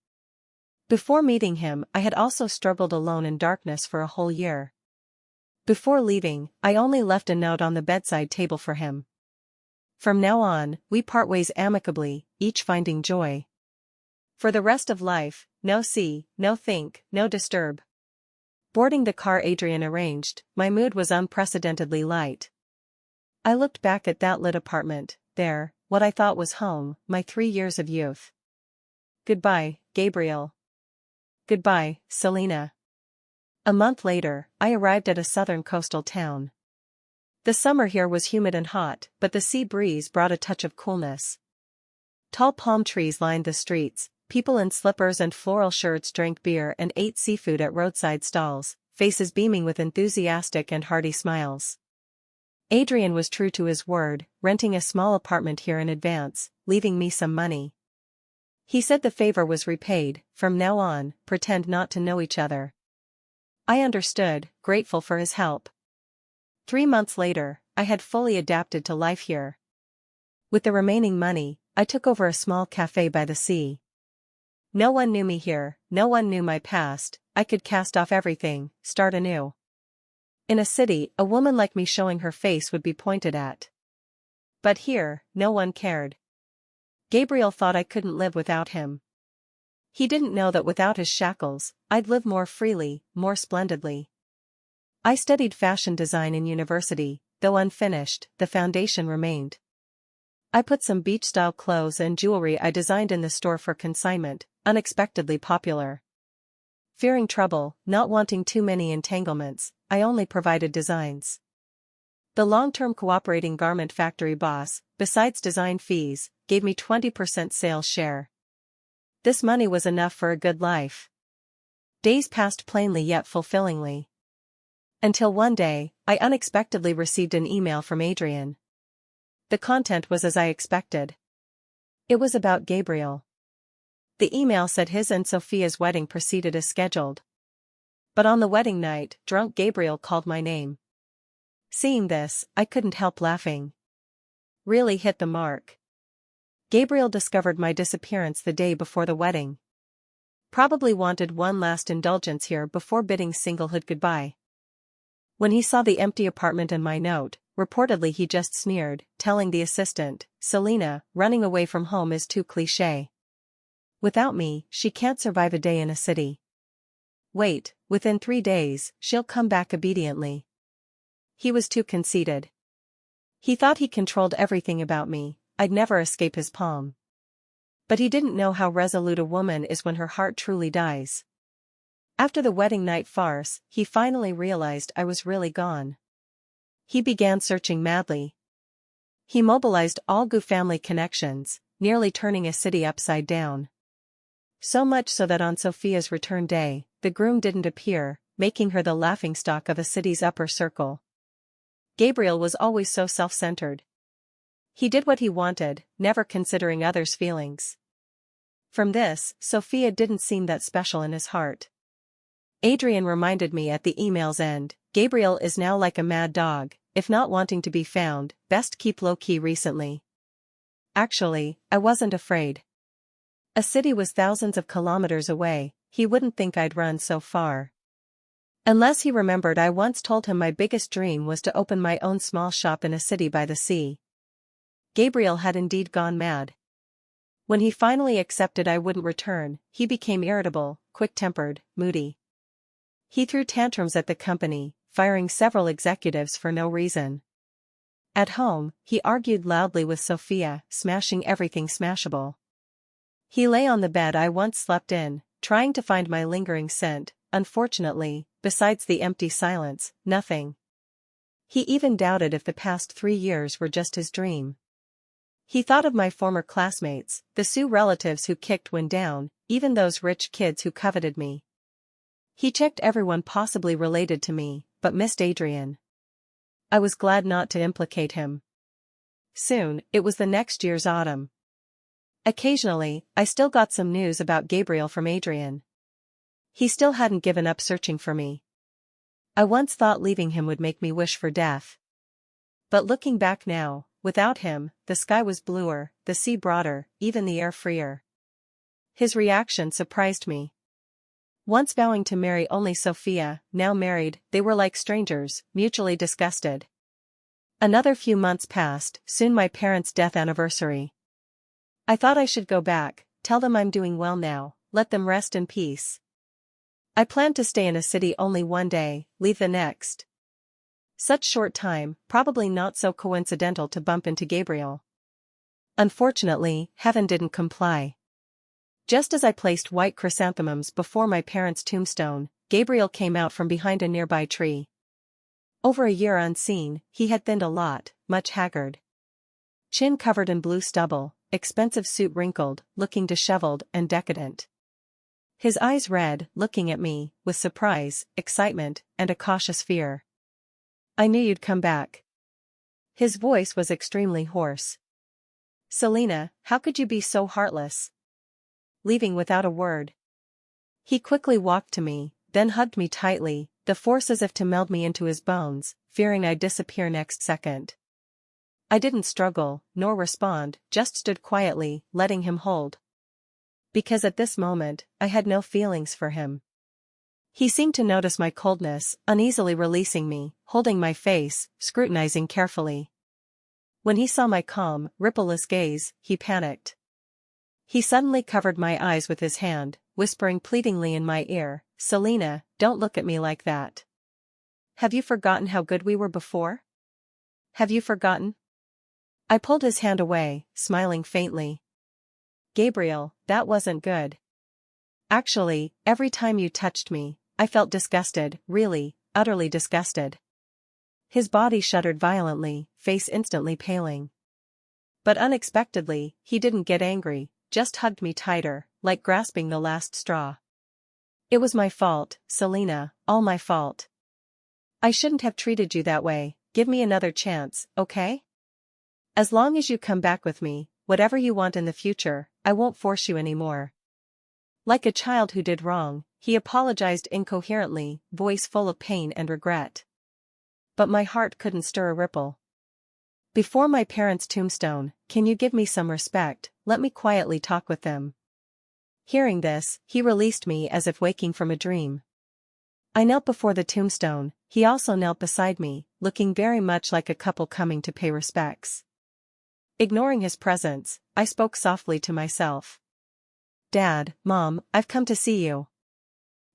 Before meeting him, I had also struggled alone in darkness for a whole year. Before leaving, I only left a note on the bedside table for him. From now on, we part ways amicably, each finding joy. For the rest of life, no see, no think, no disturb. Boarding the car Adrian arranged, my mood was unprecedentedly light. I looked back at that lit apartment, there, what I thought was home, my 3 years of youth. Goodbye, Gabriel. Goodbye, Selena. A month later, I arrived at a southern coastal town. The summer here was humid and hot, but the sea breeze brought a touch of coolness. Tall palm trees lined the streets, people in slippers and floral shirts drank beer and ate seafood at roadside stalls, faces beaming with enthusiastic and hearty smiles. Adrian was true to his word, renting a small apartment here in advance, leaving me some money. He said the favor was repaid, from now on, pretend not to know each other. I understood, grateful for his help. 3 months later, I had fully adapted to life here. With the remaining money, I took over a small cafe by the sea. No one knew me here, no one knew my past, I could cast off everything, start anew. In a city, a woman like me showing her face would be pointed at. But here, no one cared. Gabriel thought I couldn't live without him. He didn't know that without his shackles, I'd live more freely, more splendidly. I studied fashion design in university, though unfinished, the foundation remained. I put some beach-style clothes and jewelry I designed in the store for consignment, unexpectedly popular. Fearing trouble, not wanting too many entanglements, I only provided designs. The long-term cooperating garment factory boss, besides design fees, gave me 20% sales share. This money was enough for a good life. Days passed plainly yet fulfillingly. Until one day, I unexpectedly received an email from Adrian. The content was as I expected. It was about Gabriel. The email said his and Sophia's wedding proceeded as scheduled. But on the wedding night, drunk Gabriel called my name. Seeing this, I couldn't help laughing. Really hit the mark. Gabriel discovered my disappearance the day before the wedding. Probably wanted one last indulgence here before bidding singlehood goodbye. When he saw the empty apartment and my note, reportedly he just sneered, telling the assistant, Selena, running away from home is too cliché. Without me, she can't survive a day in a city. Wait, within 3 days, she'll come back obediently. He was too conceited. He thought he controlled everything about me, I'd never escape his palm. But he didn't know how resolute a woman is when her heart truly dies. After the wedding night farce, he finally realized I was really gone. He began searching madly. He mobilized all Gu family connections, nearly turning a city upside down. So much so that on Sophia's return day, the groom didn't appear, making her the laughingstock of a city's upper circle. Gabriel was always so self-centered. He did what he wanted, never considering others' feelings. From this, Sophia didn't seem that special in his heart. Adrian reminded me at the email's end, Gabriel is now like a mad dog, if not wanting to be found, best keep low-key recently. Actually, I wasn't afraid. A city was thousands of kilometers away, he wouldn't think I'd run so far. Unless he remembered I once told him my biggest dream was to open my own small shop in a city by the sea. Gabriel had indeed gone mad. When he finally accepted I wouldn't return, he became irritable, quick-tempered, moody. He threw tantrums at the company, firing several executives for no reason. At home, he argued loudly with Sophia, smashing everything smashable. He lay on the bed I once slept in, trying to find my lingering scent. Unfortunately, besides the empty silence, nothing. He even doubted if the past 3 years were just his dream. He thought of my former classmates, the Sioux relatives who kicked when down, even those rich kids who coveted me. He checked everyone possibly related to me, but missed Adrian. I was glad not to implicate him. Soon, it was the next year's autumn. Occasionally, I still got some news about Gabriel from Adrian. He still hadn't given up searching for me. I once thought leaving him would make me wish for death. But looking back now, without him, the sky was bluer, the sea broader, even the air freer. His reaction surprised me. Once vowing to marry only Sophia, now married, they were like strangers, mutually disgusted. Another few months passed, soon my parents' death anniversary. I thought I should go back, tell them I'm doing well now, let them rest in peace. I planned to stay in a city only one day, leave the next. Such short time, probably not so coincidental to bump into Gabriel. Unfortunately, heaven didn't comply. Just as I placed white chrysanthemums before my parents' tombstone, Gabriel came out from behind a nearby tree. Over a year unseen, he had thinned a lot, much haggard. Chin covered in blue stubble, expensive suit wrinkled, looking disheveled and decadent. His eyes red, looking at me, with surprise, excitement, and a cautious fear. I knew you'd come back. His voice was extremely hoarse. Selena, how could you be so heartless? Leaving without a word. He quickly walked to me, then hugged me tightly, the force as if to meld me into his bones, fearing I'd disappear next second. I didn't struggle, nor respond, just stood quietly, letting him hold. Because at this moment, I had no feelings for him. He seemed to notice my coldness, uneasily releasing me, holding my face, scrutinizing carefully. When he saw my calm, rippleless gaze, he panicked. He suddenly covered my eyes with his hand, whispering pleadingly in my ear, Selena, don't look at me like that. Have you forgotten how good we were before? Have you forgotten? I pulled his hand away, smiling faintly. Gabriel, that wasn't good. Actually, every time you touched me, I felt disgusted, really, utterly disgusted. His body shuddered violently, face instantly paling. But unexpectedly, he didn't get angry, just hugged me tighter, like grasping the last straw. It was my fault, Selena, all my fault. I shouldn't have treated you that way, give me another chance, okay? As long as you come back with me, whatever you want in the future, I won't force you anymore. Like a child who did wrong, he apologized incoherently, voice full of pain and regret. But my heart couldn't stir a ripple. Before my parents' tombstone, can you give me some respect, let me quietly talk with them. Hearing this, he released me as if waking from a dream. I knelt before the tombstone, he also knelt beside me, looking very much like a couple coming to pay respects. Ignoring his presence, I spoke softly to myself. Dad, Mom, I've come to see you.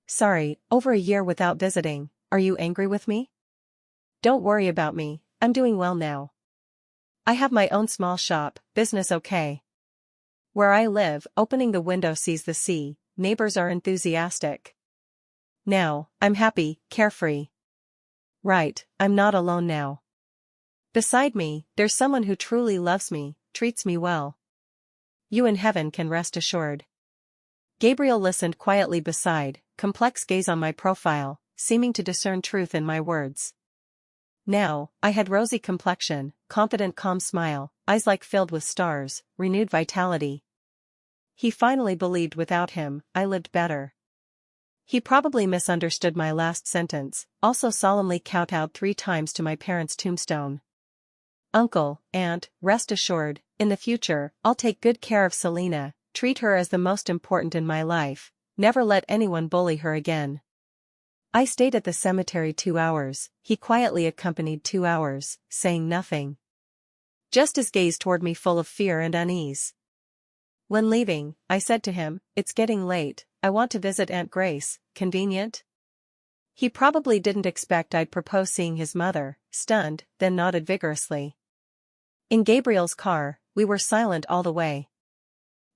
Sorry, over a year without visiting, are you angry with me? Don't worry about me, I'm doing well now. I have my own small shop, business okay. Where I live, opening the window sees the sea, neighbors are enthusiastic. Now, I'm happy, carefree. Right, I'm not alone now. Beside me, there's someone who truly loves me, treats me well. You in heaven can rest assured. Gabriel listened quietly beside, complex gaze on my profile, seeming to discern truth in my words. Now, I had rosy complexion, confident calm smile, eyes like filled with stars, renewed vitality. He finally believed without him, I lived better. He probably misunderstood my last sentence, also solemnly kowtowed 3 times to my parents' tombstone. Uncle, Aunt, rest assured, in the future, I'll take good care of Selena, treat her as the most important in my life, never let anyone bully her again. I stayed at the cemetery 2 hours, he quietly accompanied 2 hours, saying nothing. Just his gaze toward me full of fear and unease. When leaving, I said to him, it's getting late, I want to visit Aunt Grace, convenient? He probably didn't expect I'd propose seeing his mother, stunned, then nodded vigorously. In Gabriel's car, we were silent all the way.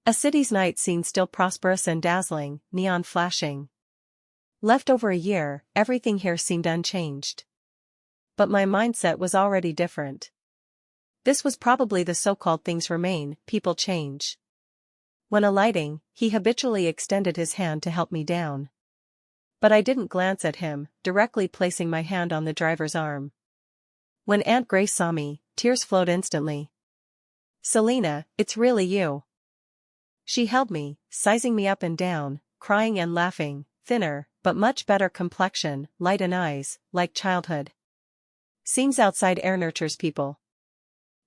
A city's night scene still prosperous and dazzling, neon flashing. Left over a year, everything here seemed unchanged. But my mindset was already different. This was probably the so-called things remain, people change. When alighting, he habitually extended his hand to help me down. But I didn't glance at him, directly placing my hand on the driver's arm. When Aunt Grace saw me, tears flowed instantly. "Selena, it's really you." She held me, sizing me up and down, crying and laughing, thinner, but much better complexion, light in eyes, like childhood. "Seems outside air nurtures people."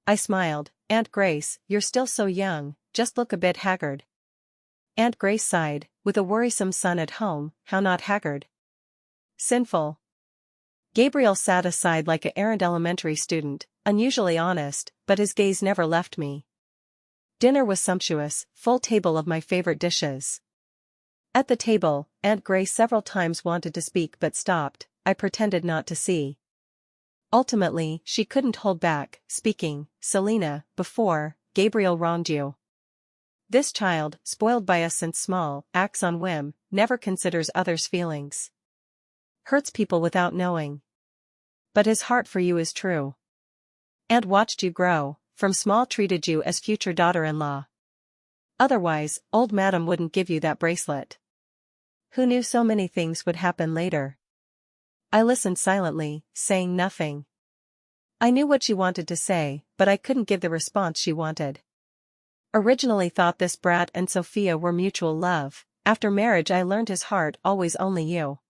I smiled. "Aunt Grace, you're still so young, just look a bit haggard." Aunt Grace sighed, "With a worrisome son at home, how not haggard? Sinful." Gabriel sat aside like an errant elementary student, unusually honest, but his gaze never left me. Dinner was sumptuous, full table of my favorite dishes. At the table, Aunt Grace several times wanted to speak but stopped. I pretended not to see. Ultimately, she couldn't hold back, speaking. "Selena, before Gabriel wronged you. This child, spoiled by us since small, acts on whim, never considers others' feelings. Hurts people without knowing. But his heart for you is true. And watched you grow, from small treated you as future daughter-in-law. Otherwise, old madam wouldn't give you that bracelet. Who knew so many things would happen later?" I listened silently, saying nothing. I knew what she wanted to say, but I couldn't give the response she wanted. Originally thought this brat and Sophia were mutual love. After marriage I learned his heart always only you.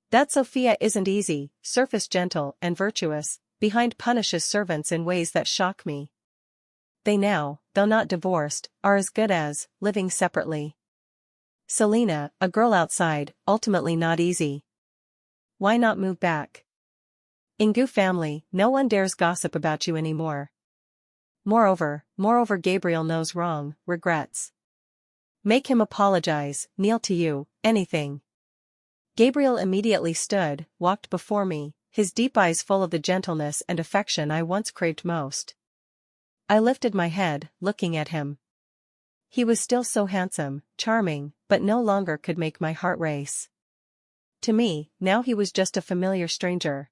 That Sophia isn't easy, surface gentle and virtuous, behind punishes servants in ways that shock me. They now, though not divorced, are as good as living separately. Selena, a girl outside, ultimately not easy. Why not move back? In Gu family, no one dares gossip about you anymore. Moreover, Gabriel knows wrong, regrets. Make him apologize, kneel to you, anything. Gabriel immediately stood, walked before me, his deep eyes full of the gentleness and affection I once craved most. I lifted my head, looking at him. He was still so handsome, charming, but no longer could make my heart race. To me, now he was just a familiar stranger.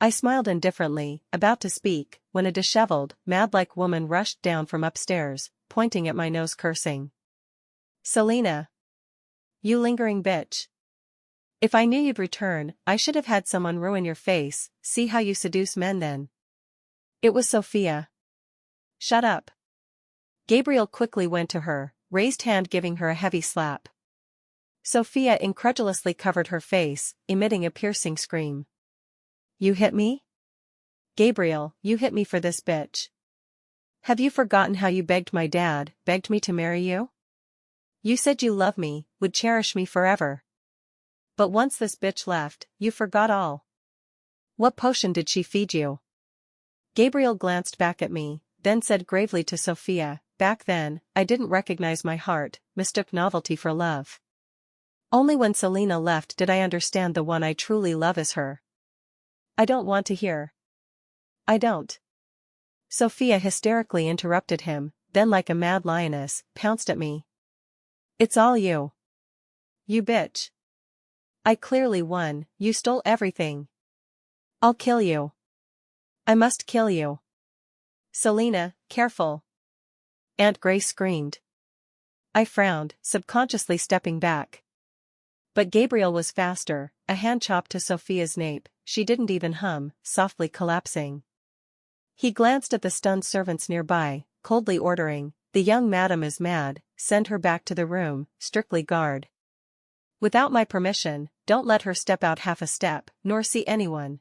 I smiled indifferently, about to speak, when a disheveled, mad-like woman rushed down from upstairs, pointing at my nose cursing. "Selena! You lingering bitch! If I knew you'd return, I should have had someone ruin your face. See how you seduce men then." It was Sophia. "Shut up." Gabriel quickly went to her, raised hand giving her a heavy slap. Sophia incredulously covered her face, emitting a piercing scream. "You hit me? Gabriel, you hit me for this bitch. Have you forgotten how you begged my dad, begged me to marry you? You said you loved me, would cherish me forever. But once this bitch left, you forgot all. What potion did she feed you?" Gabriel glanced back at me, then said gravely to Sophia, "Back then, I didn't recognize my heart, mistook novelty for love. Only when Selena left did I understand the one I truly love is her." "I don't want to hear." "I don't." Sophia hysterically interrupted him, then like a mad lioness, pounced at me. "It's all you. You bitch. I clearly won, you stole everything. I'll kill you. I must kill you. Selena, careful." Aunt Grace screamed. I frowned, subconsciously stepping back. But Gabriel was faster, a hand chopped to Sophia's nape, she didn't even hum, softly collapsing. He glanced at the stunned servants nearby, coldly ordering, "The young madam is mad, send her back to the room, strictly guard. Without my permission, don't let her step out half a step, nor see anyone."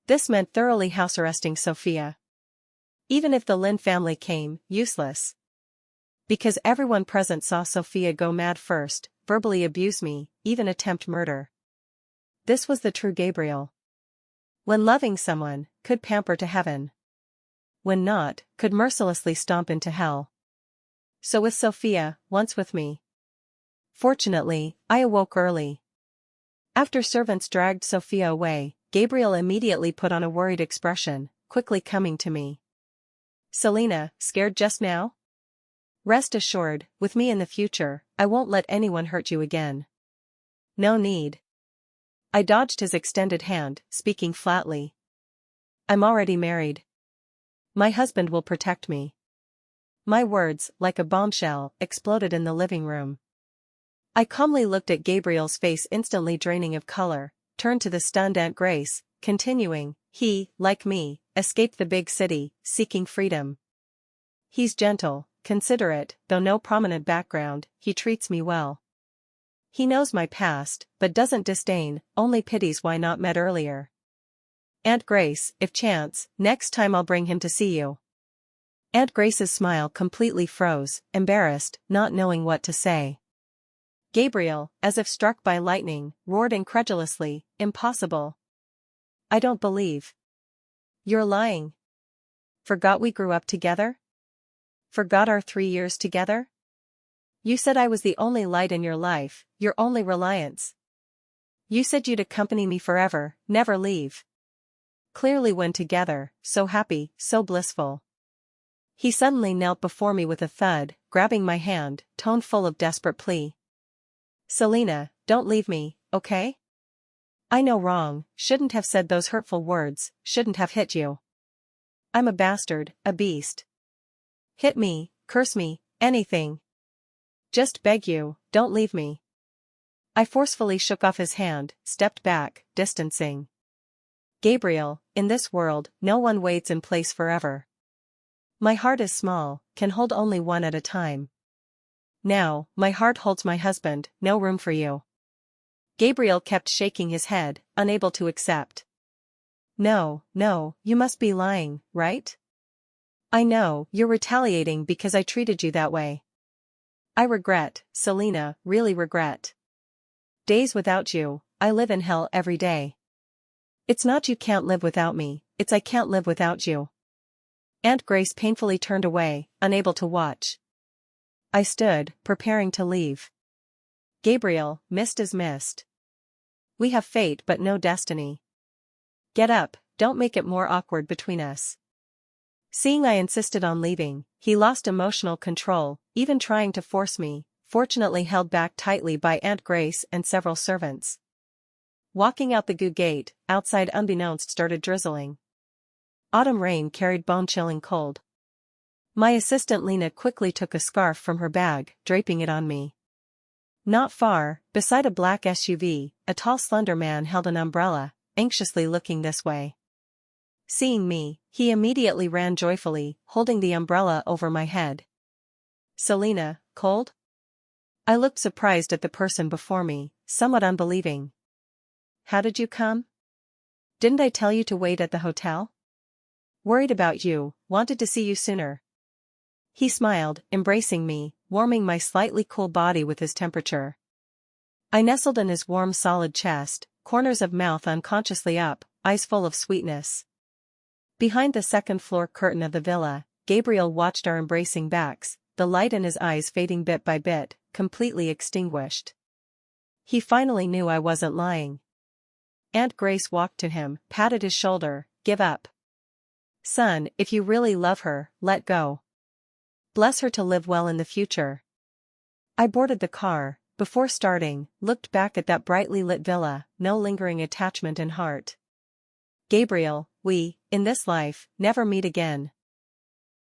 This meant thoroughly house arresting Sophia. Even if the Lin family came, useless. Because everyone present saw Sophia go mad first, verbally abuse me, even attempt murder. This was the true Gabriel. When loving someone, could pamper to heaven. When not, could mercilessly stomp into hell. So with Sophia, once with me. Fortunately, I awoke early. After servants dragged Sophia away, Gabriel immediately put on a worried expression, quickly coming to me. Selena, scared just now? Rest assured, with me in the future, I won't let anyone hurt you again. No need. I dodged his extended hand, speaking flatly. I'm already married. My husband will protect me. My words, like a bombshell, exploded in the living room. I calmly looked at Gabriel's face instantly draining of color, turned to the stunned Aunt Grace, continuing, he, like me, escaped the big city, seeking freedom. He's gentle, considerate, though no prominent background, he treats me well. He knows my past, but doesn't disdain, only pities why not met earlier. Aunt Grace, if chance, next time I'll bring him to see you. Aunt Grace's smile completely froze, embarrassed, not knowing what to say. Gabriel, as if struck by lightning, roared incredulously, impossible. I don't believe. You're lying. Forgot we grew up together? Forgot our 3 years together? You said I was the only light in your life, your only reliance. You said you'd accompany me forever, never leave. Clearly when together, so happy, so blissful. He suddenly knelt before me with a thud, grabbing my hand, tone full of desperate plea. Selena, don't leave me, okay? I know wrong, shouldn't have said those hurtful words, shouldn't have hit you. I'm a bastard, a beast. Hit me, curse me, anything. Just beg you, don't leave me. I forcefully shook off his hand, stepped back, distancing. Gabriel, in this world, no one waits in place forever. My heart is small, can hold only one at a time. Now, my heart holds my husband, no room for you. Gabriel kept shaking his head, unable to accept. No, no, you must be lying, right? I know, you're retaliating because I treated you that way. I regret, Selena, really regret. Days without you, I live in hell every day. It's not you can't live without me, it's I can't live without you. Aunt Grace painfully turned away, unable to watch. I stood, preparing to leave. Gabriel, missed is missed. We have fate but no destiny. Get up, don't make it more awkward between us. Seeing I insisted on leaving, he lost emotional control, even trying to force me, fortunately held back tightly by Aunt Grace and several servants. Walking out the gate, outside unbeknownst started drizzling. Autumn rain carried bone-chilling cold. My assistant Lena quickly took a scarf from her bag, draping it on me. Not far, beside a black SUV, a tall slender man held an umbrella, anxiously looking this way. Seeing me, he immediately ran joyfully, holding the umbrella over my head. Selena, cold? I looked surprised at the person before me, somewhat unbelieving. How did you come? Didn't I tell you to wait at the hotel? Worried about you, wanted to see you sooner. He smiled, embracing me, warming my slightly cool body with his temperature. I nestled in his warm solid chest, corners of mouth unconsciously up, eyes full of sweetness. Behind the second-floor curtain of the villa, Gabriel watched our embracing backs, the light in his eyes fading bit by bit, completely extinguished. He finally knew I wasn't lying. Aunt Grace walked to him, patted his shoulder, give up. Son, if you really love her, let go. Bless her to live well in the future. I boarded the car, before starting, looked back at that brightly lit villa, no lingering attachment in heart. Gabriel, we, in this life, never meet again.